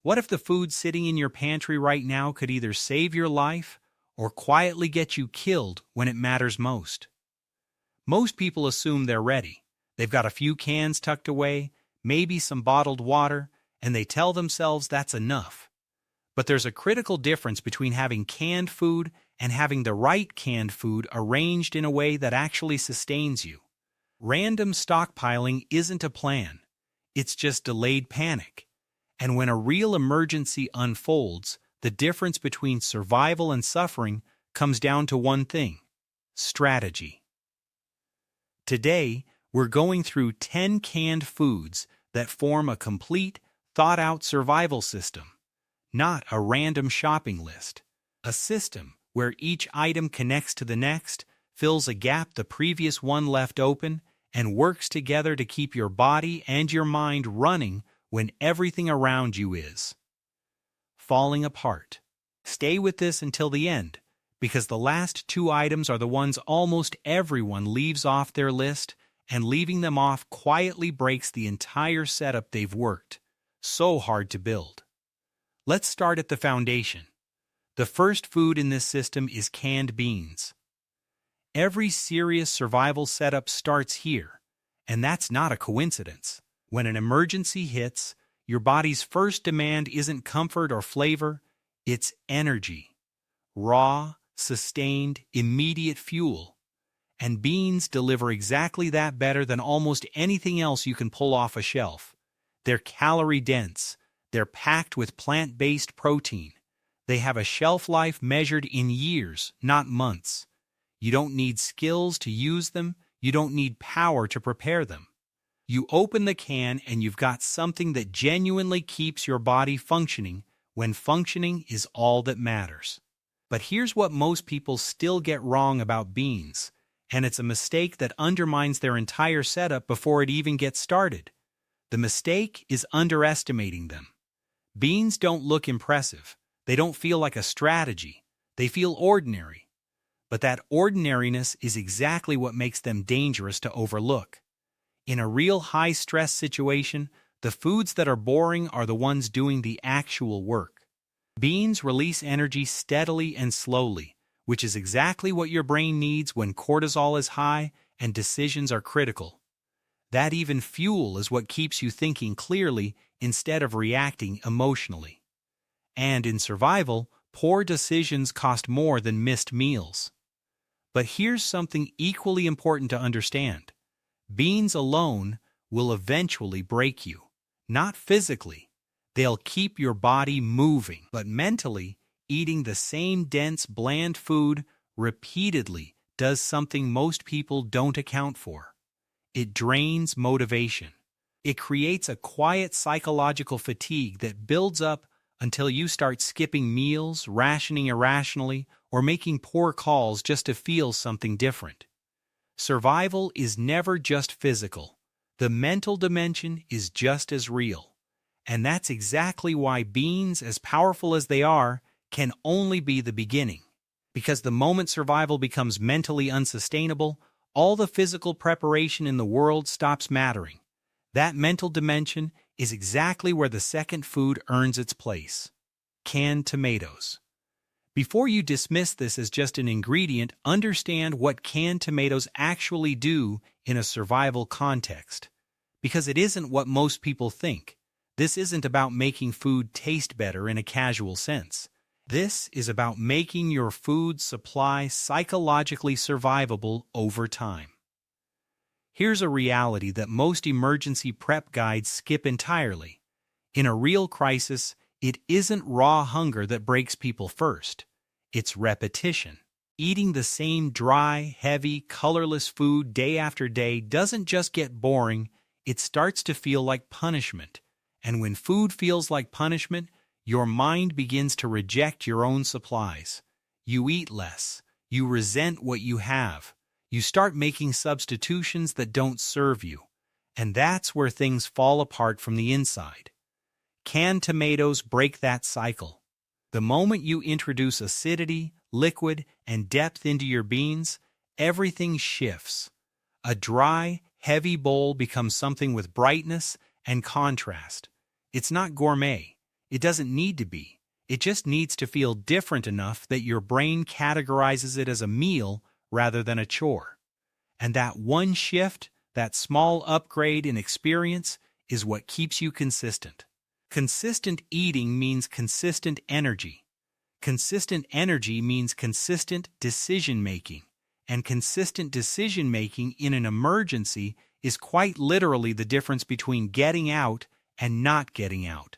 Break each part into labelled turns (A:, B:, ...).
A: What if the food sitting in your pantry right now could either save your life or quietly get you killed when it matters most? Most people assume they're ready. They've got a few cans tucked away, maybe some bottled water, and they tell themselves that's enough. But there's a critical difference between having canned food and having the right canned food arranged in a way that actually sustains you. Random stockpiling isn't a plan. It's just delayed panic. And when a real emergency unfolds, the difference between survival and suffering comes down to one thing: strategy. Today, we're going through 10 canned foods that form a complete, thought-out survival system, not a random shopping list. A system where each item connects to the next, fills a gap the previous one left open, and works together to keep your body and your mind running when everything around you is falling apart. Stay with this until the end, because the last two items are the ones almost everyone leaves off their list, and leaving them off quietly breaks the entire setup they've worked so hard to build. Let's start at the foundation. The first food in this system is canned beans. Every serious survival setup starts here, and that's not a coincidence. When an emergency hits, your body's first demand isn't comfort or flavor, it's energy. Raw, sustained, immediate fuel. And beans deliver exactly that better than almost anything else you can pull off a shelf. They're calorie-dense. They're packed with plant-based protein. They have a shelf life measured in years, not months. You don't need skills to use them. You don't need power to prepare them. You open the can and you've got something that genuinely keeps your body functioning when functioning is all that matters. But here's what most people still get wrong about beans, and it's a mistake that undermines their entire setup before it even gets started. The mistake is underestimating them. Beans don't look impressive. They don't feel like a strategy. They feel ordinary. But that ordinariness is exactly what makes them dangerous to overlook. In a real high-stress situation, the foods that are boring are the ones doing the actual work. Beans release energy steadily and slowly, which is exactly what your brain needs when cortisol is high and decisions are critical. That even fuel is what keeps you thinking clearly instead of reacting emotionally. And in survival, poor decisions cost more than missed meals. But here's something equally important to understand. Beans alone will eventually break you. Not physically. They'll keep your body moving. But mentally, eating the same dense, bland food repeatedly does something most people don't account for. It drains motivation. It creates a quiet psychological fatigue that builds up until you start skipping meals, rationing irrationally, or making poor calls just to feel something different. Survival is never just physical. The mental dimension is just as real. And that's exactly why beans, as powerful as they are, can only be the beginning. Because the moment survival becomes mentally unsustainable, all the physical preparation in the world stops mattering. That mental dimension is exactly where the second food earns its place: canned tomatoes. Before you dismiss this as just an ingredient, understand what canned tomatoes actually do in a survival context. Because it isn't what most people think. This isn't about making food taste better in a casual sense. This is about making your food supply psychologically survivable over time. Here's a reality that most emergency prep guides skip entirely. In a real crisis, it isn't raw hunger that breaks people first. It's repetition. Eating the same dry, heavy, colorless food day after day doesn't just get boring, it starts to feel like punishment. And when food feels like punishment, your mind begins to reject your own supplies. You eat less. You resent what you have. You start making substitutions that don't serve you. And that's where things fall apart from the inside. Canned tomatoes break that cycle. The moment you introduce acidity, liquid, and depth into your beans, everything shifts. A dry, heavy bowl becomes something with brightness and contrast. It's not gourmet. It doesn't need to be. It just needs to feel different enough that your brain categorizes it as a meal rather than a chore. And that one shift, that small upgrade in experience, is what keeps you consistent. Consistent eating means consistent energy. Consistent energy means consistent decision-making. And consistent decision-making in an emergency is quite literally the difference between getting out and not getting out.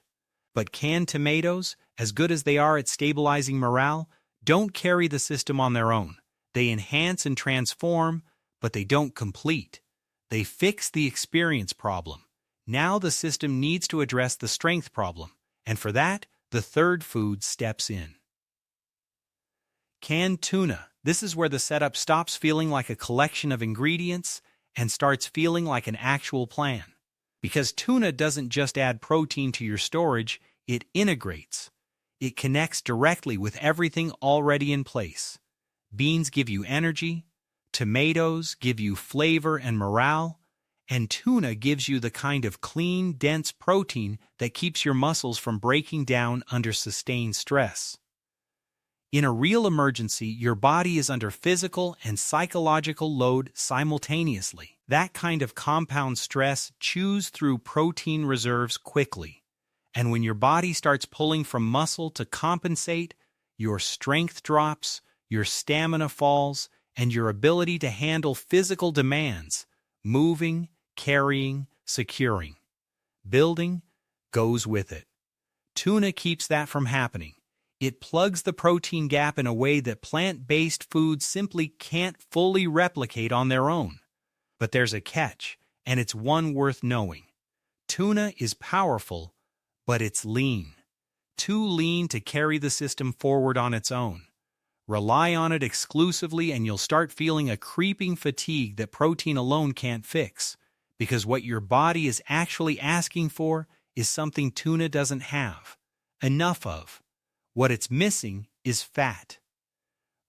A: But canned tomatoes, as good as they are at stabilizing morale, don't carry the system on their own. They enhance and transform, but they don't complete. They fix the experience problem. Now the system needs to address the strength problem, and for that, the third food steps in. Canned tuna. This is where the setup stops feeling like a collection of ingredients and starts feeling like an actual plan. Because tuna doesn't just add protein to your storage, it integrates. It connects directly with everything already in place. Beans give you energy, tomatoes give you flavor and morale, and tuna gives you the kind of clean, dense protein that keeps your muscles from breaking down under sustained stress. In a real emergency, your body is under physical and psychological load simultaneously. That kind of compound stress chews through protein reserves quickly. And when your body starts pulling from muscle to compensate, your strength drops, your stamina falls, and your ability to handle physical demands, moving, carrying, securing, building, goes with it. Tuna keeps that from happening. It plugs the protein gap in a way that plant-based foods simply can't fully replicate on their own. But there's a catch, and it's one worth knowing. Tuna is powerful, but it's lean. Too lean to carry the system forward on its own. Rely on it exclusively and you'll start feeling a creeping fatigue that protein alone can't fix, because what your body is actually asking for is something tuna doesn't have enough of. What it's missing is fat.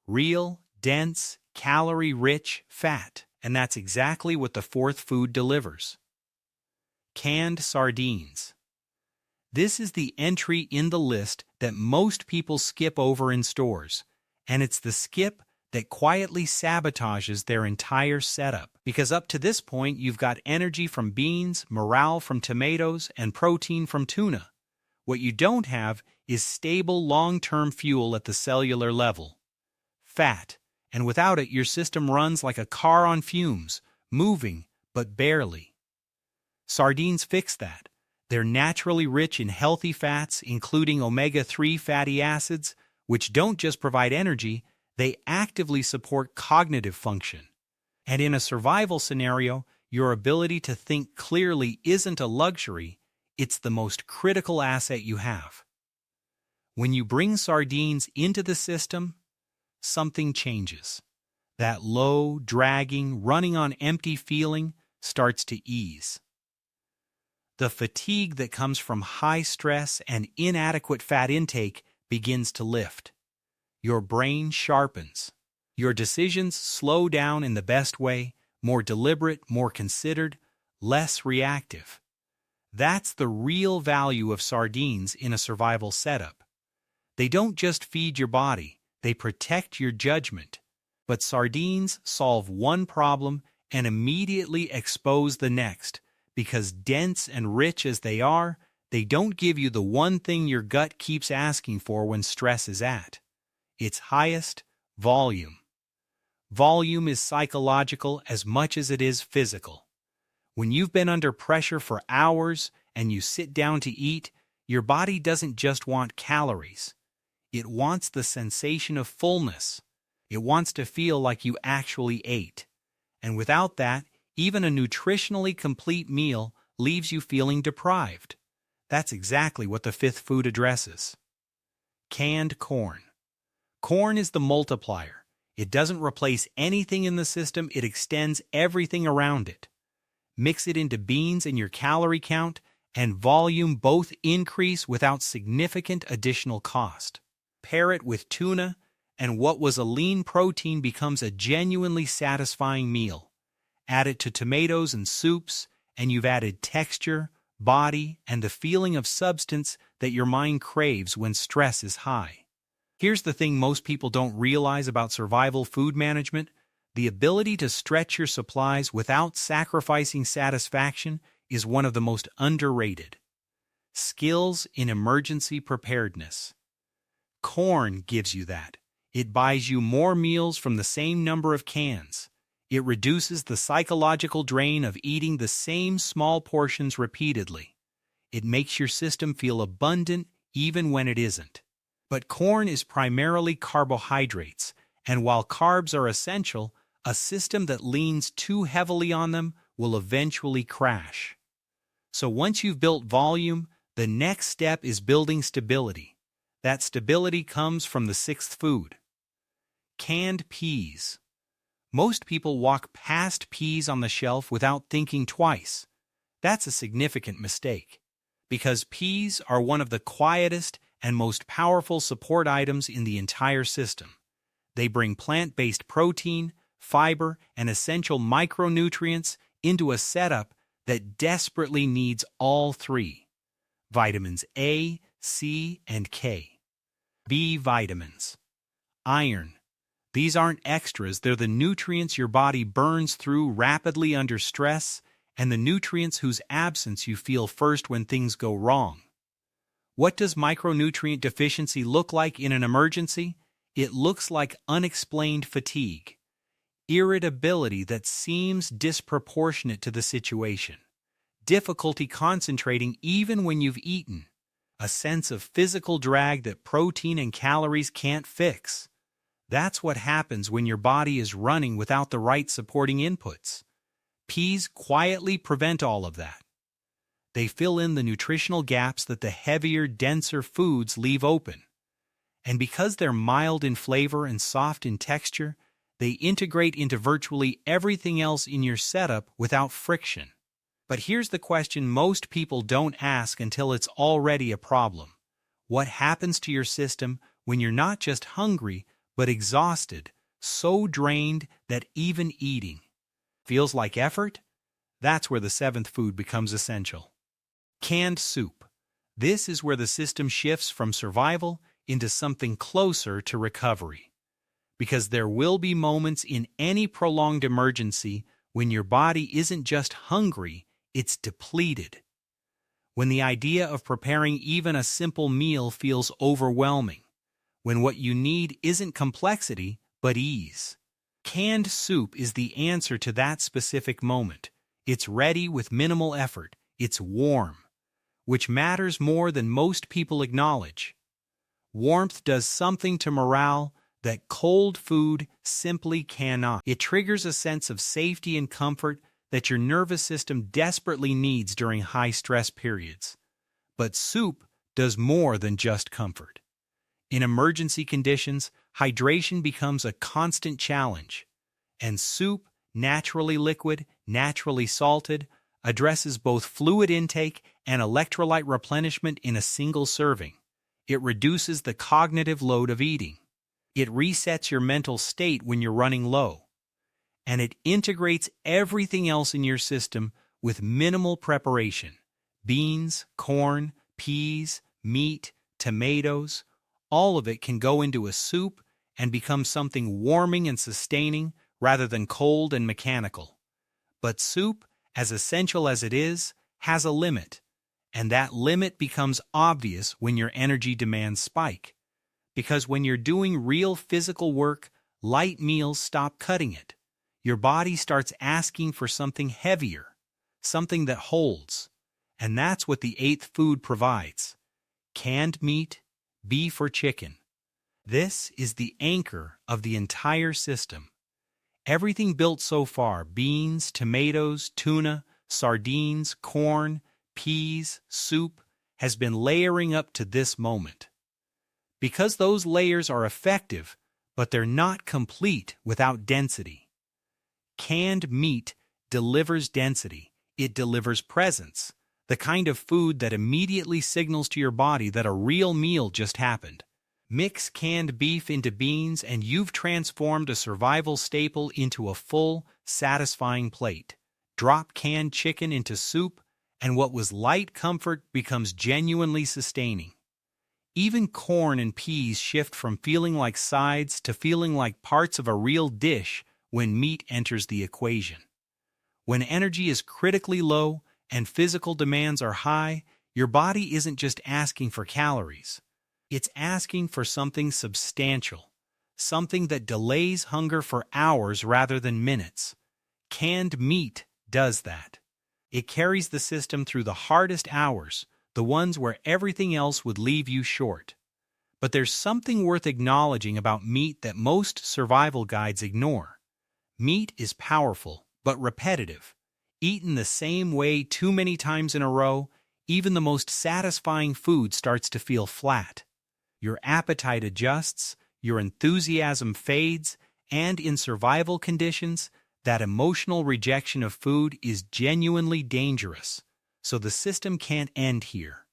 A: Real, dense, calorie-rich fat. And that's exactly what the fourth food delivers. Canned sardines. This is the entry in the list that most people skip over in stores. And it's the skip that quietly sabotages their entire setup. Because up to this point, you've got energy from beans, morale from tomatoes, and protein from tuna. What you don't have is stable long-term fuel at the cellular level. Fat, and without it your system runs like a car on fumes, moving, but barely. Sardines fix that. They're naturally rich in healthy fats, including omega-3 fatty acids, which don't just provide energy, they actively support cognitive function. And in a survival scenario, your ability to think clearly isn't a luxury, it's the most critical asset you have. When you bring sardines into the system, something changes. That low, dragging, running on empty feeling starts to ease. The fatigue that comes from high stress and inadequate fat intake begins to lift. Your brain sharpens. Your decisions slow down in the best way, more deliberate, more considered, less reactive. That's the real value of sardines in a survival setup. They don't just feed your body, they protect your judgment. But sardines solve one problem and immediately expose the next, because dense and rich as they are, they don't give you the one thing your gut keeps asking for when stress is at its highest: volume. Volume is psychological as much as it is physical. When you've been under pressure for hours and you sit down to eat, your body doesn't just want calories. It wants the sensation of fullness. It wants to feel like you actually ate. And without that, even a nutritionally complete meal leaves you feeling deprived. That's exactly what the fifth food addresses. Canned corn. Corn is the multiplier. It doesn't replace anything in the system, it extends everything around it. Mix it into beans and your calorie count and volume both increase without significant additional cost. Pair it with tuna, and what was a lean protein becomes a genuinely satisfying meal. Add it to tomatoes and soups, and you've added texture, body, and the feeling of substance that your mind craves when stress is high. Here's the thing most people don't realize about survival food management: the ability to stretch your supplies without sacrificing satisfaction is one of the most underrated skills in emergency preparedness. Corn gives you that. It buys you more meals from the same number of cans. It reduces the psychological drain of eating the same small portions repeatedly. It makes your system feel abundant even when it isn't. But corn is primarily carbohydrates, and while carbs are essential, a system that leans too heavily on them will eventually crash. So once you've built volume, the next step is building stability. That stability comes from the sixth food: canned peas. Most people walk past peas on the shelf without thinking twice. That's a significant mistake, because peas are one of the quietest and most powerful support items in the entire system. They bring plant-based protein, fiber, and essential micronutrients into a setup that desperately needs all three: vitamins A, C, and K. B vitamins. Iron. These aren't extras, they're the nutrients your body burns through rapidly under stress, and the nutrients whose absence you feel first when things go wrong. What does micronutrient deficiency look like in an emergency? It looks like unexplained fatigue, irritability that seems disproportionate to the situation, difficulty concentrating even when you've eaten, a sense of physical drag that protein and calories can't fix. That's what happens when your body is running without the right supporting inputs. Peas quietly prevent all of that. They fill in the nutritional gaps that the heavier, denser foods leave open. And because they're mild in flavor and soft in texture, they integrate into virtually everything else in your setup without friction. But here's the question most people don't ask until it's already a problem: what happens to your system when you're not just hungry, but exhausted, so drained that even eating feels like effort? That's where the seventh food becomes essential: canned soup. This is where the system shifts from survival into something closer to recovery. Because there will be moments in any prolonged emergency when your body isn't just hungry, it's depleted. When the idea of preparing even a simple meal feels overwhelming. When what you need isn't complexity, but ease. Canned soup is the answer to that specific moment. It's ready with minimal effort. It's warm, which matters more than most people acknowledge. Warmth does something to morale that cold food simply cannot. It triggers a sense of safety and comfort that your nervous system desperately needs during high-stress periods. But soup does more than just comfort. In emergency conditions, hydration becomes a constant challenge, and soup, naturally liquid, naturally salted, addresses both fluid intake and electrolyte replenishment in a single serving. It reduces the cognitive load of eating. It resets your mental state when you're running low. And it integrates everything else in your system with minimal preparation: beans, corn, peas, meat, tomatoes. All of it can go into a soup and become something warming and sustaining rather than cold and mechanical. But soup, as essential as it is, has a limit, and that limit becomes obvious when your energy demands spike. Because when you're doing real physical work, light meals stop cutting it. Your body starts asking for something heavier, something that holds. And that's what the eighth food provides: canned meat, beef or chicken. This is the anchor of the entire system. Everything built so far: beans, tomatoes, tuna, sardines, corn, peas, soup, has been layering up to this moment. Because those layers are effective, but they're not complete without density. Canned meat delivers density. It delivers presence, the kind of food that immediately signals to your body that a real meal just happened. Mix canned beef into beans and you've transformed a survival staple into a full, satisfying plate. Drop canned chicken into soup and what was light comfort becomes genuinely sustaining. Even corn and peas shift from feeling like sides to feeling like parts of a real dish when meat enters the equation. When energy is critically low and physical demands are high, your body isn't just asking for calories. It's asking for something substantial, something that delays hunger for hours rather than minutes. Canned meat does that. It carries the system through the hardest hours, the ones where everything else would leave you short. But there's something worth acknowledging about meat that most survival guides ignore. Meat is powerful, but repetitive. Eaten the same way too many times in a row, even the most satisfying food starts to feel flat. Your appetite adjusts, your enthusiasm fades, and in survival conditions, that emotional rejection of food is genuinely dangerous, so the system can't end here.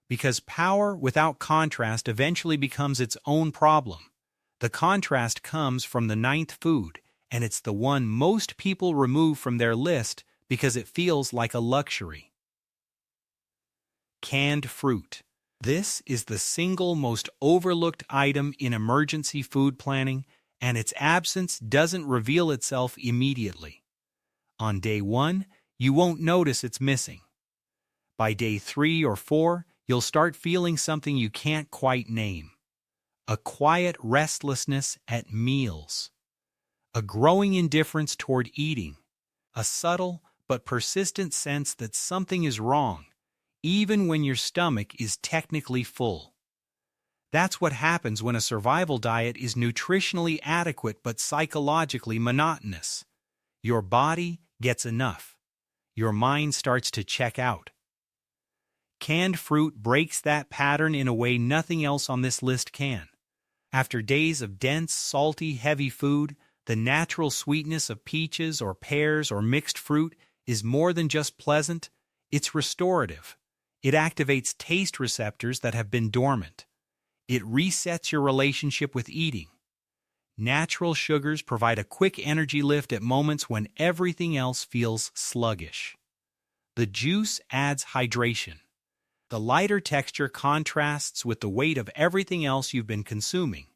A: Because power without contrast eventually becomes its own problem. The contrast comes from the ninth food, and it's the one most people remove from their list because it feels like a luxury. Canned fruit. This is the single most overlooked item in emergency food planning, and its absence doesn't reveal itself immediately. On day 1, you won't notice it's missing. By day 3 or 4, you'll start feeling something you can't quite name. A quiet restlessness at meals. A growing indifference toward eating. A subtle but persistent sense that something is wrong, even when your stomach is technically full. That's what happens when a survival diet is nutritionally adequate but psychologically monotonous. Your body gets enough. Your mind starts to check out. Canned fruit breaks that pattern in a way nothing else on this list can. After days of dense, salty, heavy food, the natural sweetness of peaches or pears or mixed fruit is more than just pleasant, it's restorative. It activates taste receptors that have been dormant. It resets your relationship with eating. Natural sugars provide a quick energy lift at moments when everything else feels sluggish. The juice adds hydration. The lighter texture contrasts with the weight of everything else you've been consuming,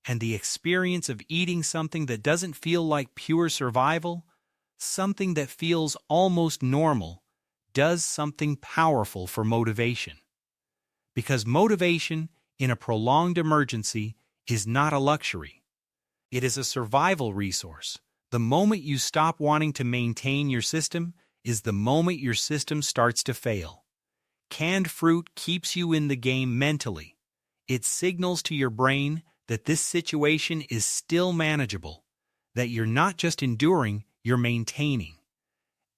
A: and the experience of eating something that doesn't feel like pure survival, something that feels almost normal, does something powerful for motivation. Because motivation, in a prolonged emergency, is not a luxury. It is a survival resource. The moment you stop wanting to maintain your system is the moment your system starts to fail. Canned fruit keeps you in the game mentally. It signals to your brain that this situation is still manageable, that you're not just enduring, you're maintaining.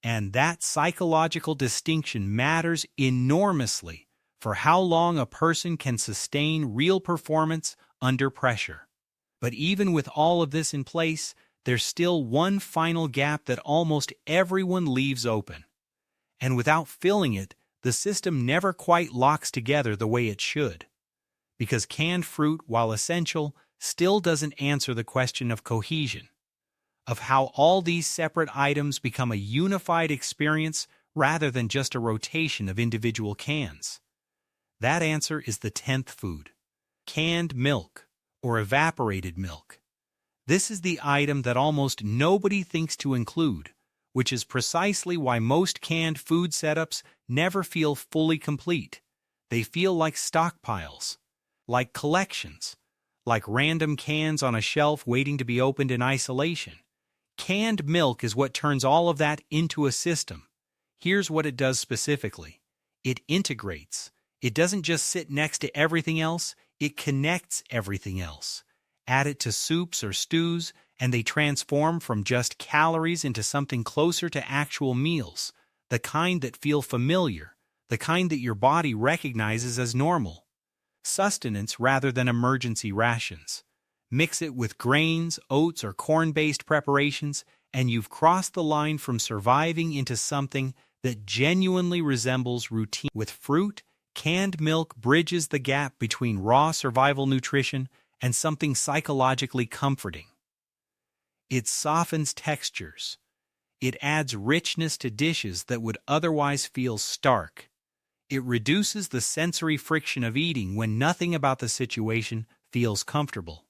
A: And that psychological distinction matters enormously for how long a person can sustain real performance under pressure. But even with all of this in place, there's still one final gap that almost everyone leaves open. And without filling it, the system never quite locks together the way it should. Because canned fruit, while essential, still doesn't answer the question of cohesion, of how all these separate items become a unified experience rather than just a rotation of individual cans. That answer is the 10th food, canned milk or evaporated milk. This is the item that almost nobody thinks to include, which is precisely why most canned food setups never feel fully complete. They feel like stockpiles, like collections, like random cans on a shelf waiting to be opened in isolation. Canned milk is what turns all of that into a system. Here's what it does specifically. It integrates. It doesn't just sit next to everything else, it connects everything else. Add it to soups or stews, and they transform from just calories into something closer to actual meals, the kind that feel familiar, the kind that your body recognizes as normal. Sustenance rather than emergency rations. Mix it with grains, oats, or corn-based preparations, and you've crossed the line from surviving into something that genuinely resembles routine. With fruit, canned milk bridges the gap between raw survival nutrition and something psychologically comforting. It softens textures. It adds richness to dishes that would otherwise feel stark. It reduces the sensory friction of eating when nothing about the situation feels comfortable.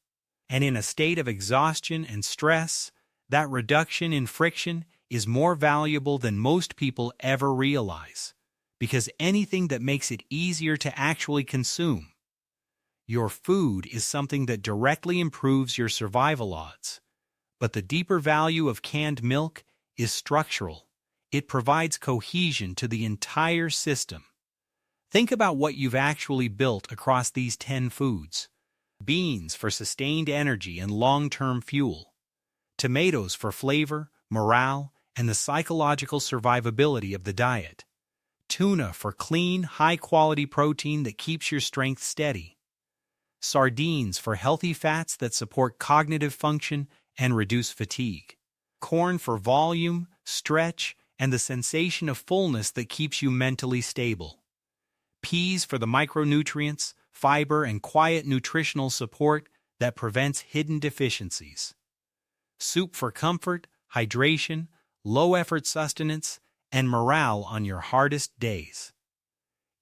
A: And in a state of exhaustion and stress, that reduction in friction is more valuable than most people ever realize, because anything that makes it easier to actually consume. Your food is something that directly improves your survival odds. But the deeper value of canned milk is structural. It provides cohesion to the entire system. Think about what you've actually built across these 10 foods. Beans for sustained energy and long-term fuel. Tomatoes for flavor, morale, and the psychological survivability of the diet. Tuna for clean, high-quality protein that keeps your strength steady. Sardines for healthy fats that support cognitive function and reduce fatigue. Corn for volume, stretch, and the sensation of fullness that keeps you mentally stable. Peas for the micronutrients, fiber, and quiet nutritional support that prevents hidden deficiencies. Soup for comfort, hydration, low-effort sustenance, and morale on your hardest days.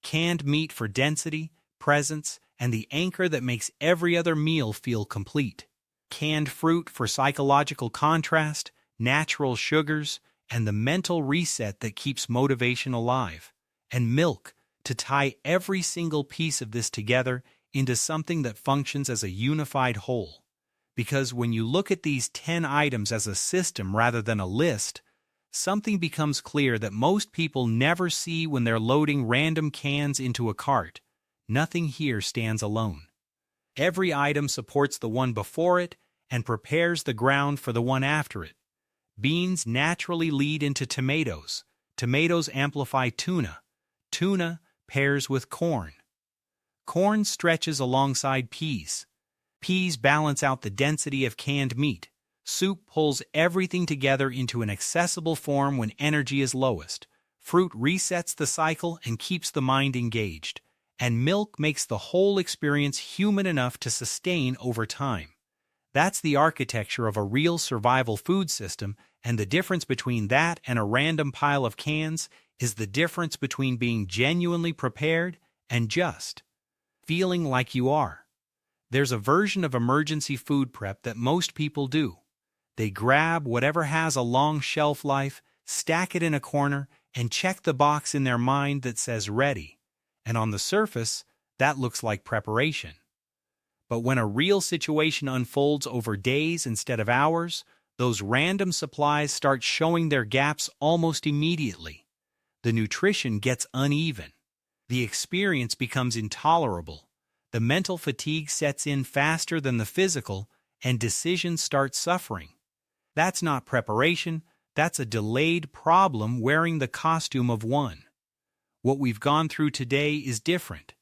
A: Canned meat for density, presence, and the anchor that makes every other meal feel complete. Canned fruit for psychological contrast, natural sugars, and the mental reset that keeps motivation alive. And milk to tie every single piece of this together into something that functions as a unified whole. Because when you look at these 10 items as a system rather than a list, something becomes clear that most people never see when they're loading random cans into a cart. Nothing here stands alone. Every item supports the one before it and prepares the ground for the one after it. Beans naturally lead into tomatoes. Tomatoes amplify tuna. Tuna pairs with corn. Corn stretches alongside peas. Peas balance out the density of canned meat. Soup pulls everything together into an accessible form when energy is lowest. Fruit resets the cycle and keeps the mind engaged. And milk makes the whole experience human enough to sustain over time. That's the architecture of a real survival food system, and the difference between that and a random pile of cans is the difference between being genuinely prepared and just feeling like you are. There's a version of emergency food prep that most people do. They grab whatever has a long shelf life, stack it in a corner, and check the box in their mind that says ready. And on the surface, that looks like preparation. But when a real situation unfolds over days instead of hours, those random supplies start showing their gaps almost immediately. The nutrition gets uneven. The experience becomes intolerable. The mental fatigue sets in faster than the physical, and decisions start suffering. That's not preparation, that's a delayed problem wearing the costume of one. What we've gone through today is different.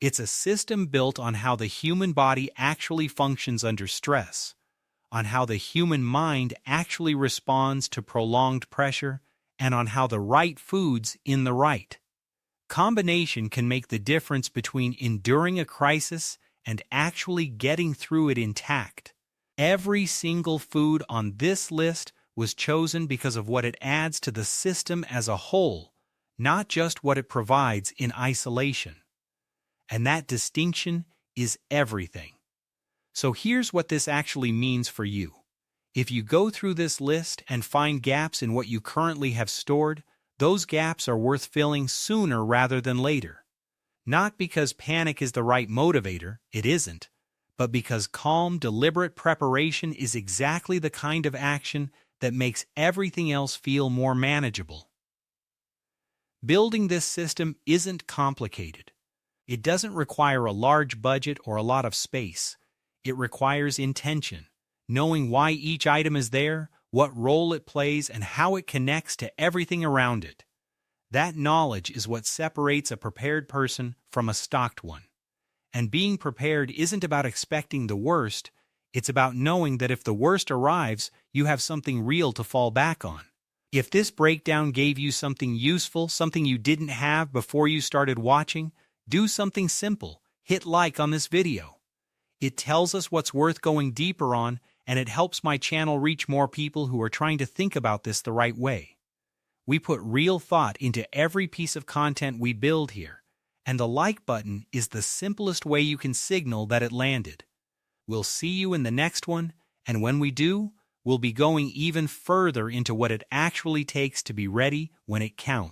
A: It's a system built on how the human body actually functions under stress, on how the human mind actually responds to prolonged pressure, and on how the right foods in the right combination can make the difference between enduring a crisis and actually getting through it intact. Every single food on this list was chosen because of what it adds to the system as a whole, not just what it provides in isolation. And that distinction is everything. So here's what this actually means for you. If you go through this list and find gaps in what you currently have stored, those gaps are worth filling sooner rather than later. Not because panic is the right motivator, it isn't, but because calm, deliberate preparation is exactly the kind of action that makes everything else feel more manageable. Building this system isn't complicated. It doesn't require a large budget or a lot of space. It requires intention, knowing why each item is there, what role it plays, and how it connects to everything around it. That knowledge is what separates a prepared person from a stocked one. And being prepared isn't about expecting the worst, it's about knowing that if the worst arrives, you have something real to fall back on. If this breakdown gave you something useful, something you didn't have before you started watching, do something simple. Hit like on this video. It tells us what's worth going deeper on, and it helps my channel reach more people who are trying to think about this the right way. We put real thought into every piece of content we build here, and the like button is the simplest way you can signal that it landed. We'll see you in the next one, and when we do, we'll be going even further into what it actually takes to be ready when it counts.